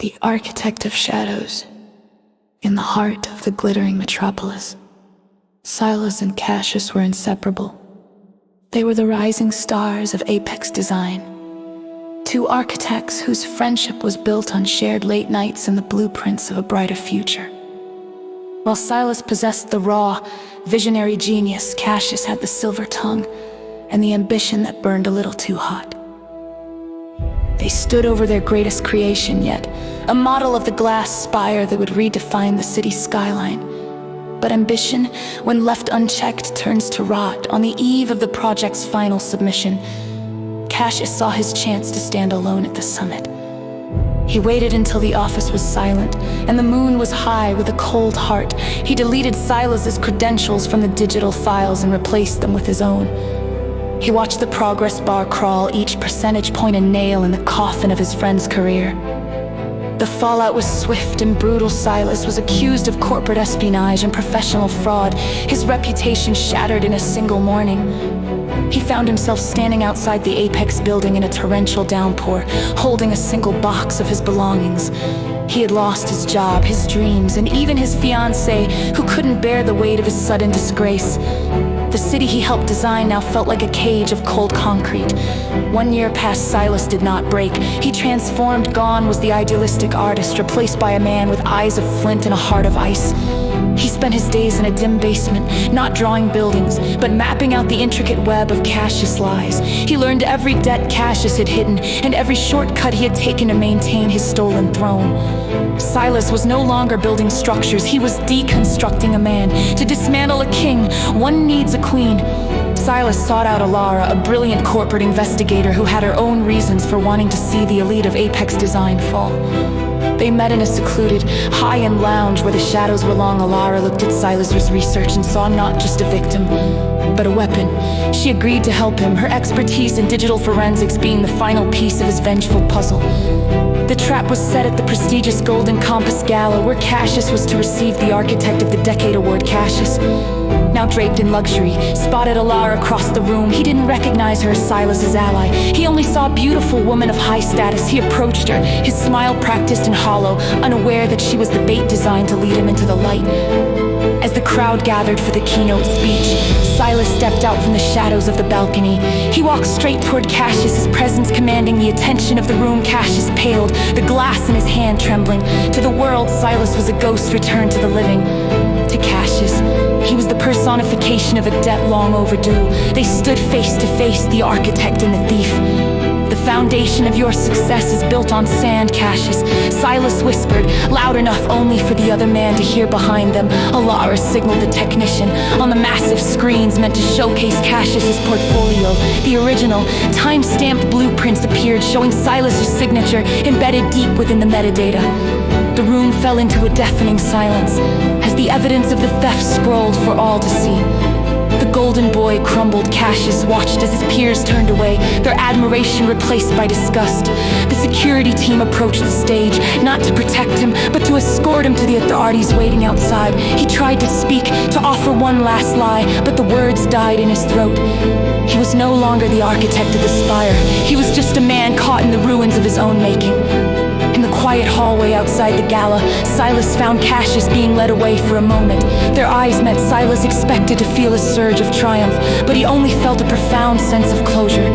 The architect of shadows, in the heart of the glittering metropolis. Silas and Cassius were inseparable. They were the rising stars of apex design. Two architects whose friendship was built on shared late nights and the blueprints of a brighter future. While Silas possessed the raw, visionary genius, Cassius had the silver tongue and the ambition that burned a little too hot. They stood over their greatest creation yet, a model of the glass spire that would redefine the city's skyline. But ambition, when left unchecked, turns to rot. On the eve of the project's final submission, Cassius saw his chance to stand alone at the summit. He waited until the office was silent and the moon was high. With a cold heart, he deleted Silas's credentials from the digital files and replaced them with his own. He watched the progress bar crawl, each percentage point a nail in the coffin of his friend's career. The fallout was swift and brutal. Silas was accused of corporate espionage and professional fraud, his reputation shattered in a single morning. He found himself standing outside the Apex building in a torrential downpour, holding a single box of his belongings. He had lost his job, his dreams, and even his fiancée, who couldn't bear the weight of his sudden disgrace. The city he helped design now felt like a cage of cold concrete. 1 year past, Silas did not break. He transformed. Gone was the idealistic artist, replaced by a man with eyes of flint and a heart of ice. He spent his days in a dim basement, not drawing buildings, but mapping out the intricate web of Cassius' lies. He learned every debt Cassius had hidden, and every shortcut he had taken to maintain his stolen throne. Silas was no longer building structures, he was deconstructing a man. To dismantle a king, one needs a queen. Silas sought out Alara, a brilliant corporate investigator who had her own reasons for wanting to see the elite of Apex design fall. They met in a secluded, high-end lounge where the shadows were long. Alara looked at Silas's research and saw not just a victim, but a weapon. She agreed to help him, her expertise in digital forensics being the final piece of his vengeful puzzle. The trap was set at the prestigious Golden Compass Gala, where Cassius was to receive the Architect of the Decade Award. Cassius, now draped in luxury, spotted Alara across the room. He didn't recognize her as Silas's ally. He only saw a beautiful woman of high status. He approached her, his smile practiced and hollow, unaware that she was the bait designed to lead him into the light. As the crowd gathered for the keynote speech, Silas stepped out from the shadows of the balcony. He walked straight toward Cassius, his presence commanding the attention of the room. Cassius paled, the glass in his hand trembling. To the world, Silas was a ghost returned to the living. To Cassius, he was the personification of a debt long overdue. They stood face to face, the architect and the thief. The foundation of your success is built on sand, Cassius. Silas whispered, loud enough only for the other man to hear behind them. Alara signaled the technician. On the massive screens meant to showcase Cassius's portfolio, the original, time-stamped blueprints appeared, showing Silas's signature embedded deep within the metadata. The room fell into a deafening silence as the evidence of the theft scrolled for all to see. The golden boy crumbled. Cassius watched as his peers turned away, their admiration replaced by disgust. The security team approached the stage, not to protect him, but to escort him to the authorities waiting outside. He tried to speak, to offer one last lie, but the words died in his throat. He was no longer the architect of the spire. He was just a man caught in the ruins of his own making. In the quiet hallway outside the gala, Silas found Cassius being led away for a moment. Their eyes met. Silas expected to feel a surge of triumph, but he only felt a profound sense of closure.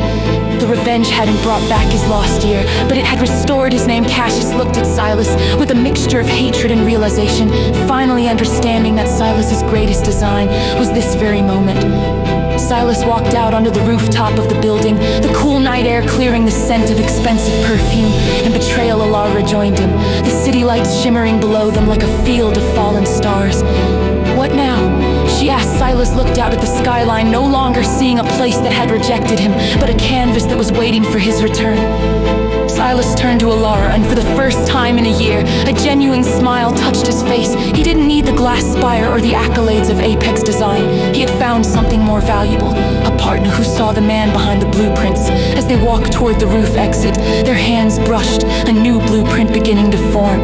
The revenge hadn't brought back his lost year, but it had restored his name. Cassius looked at Silas with a mixture of hatred and realization, finally understanding that Silas's greatest design was this very moment. Silas walked out onto the rooftop of the building, the cool night air clearing the scent of expensive perfume, and betrayal. Alara joined him, the city lights shimmering below them like a field of fallen stars. What now? She asked. Silas looked out at the skyline, no longer seeing a place that had rejected him, but a canvas that was waiting for his return. Silas turned to Alara, and for the first time in a year, a genuine smile touched his face. He didn't need the glass spire or the accolades of Apex design. He had found something more valuable, a partner who saw the man behind the blueprints. As they walked toward the roof exit, their hands brushed, a new blueprint beginning to form.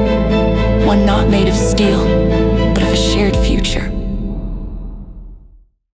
One not made of steel, but of a shared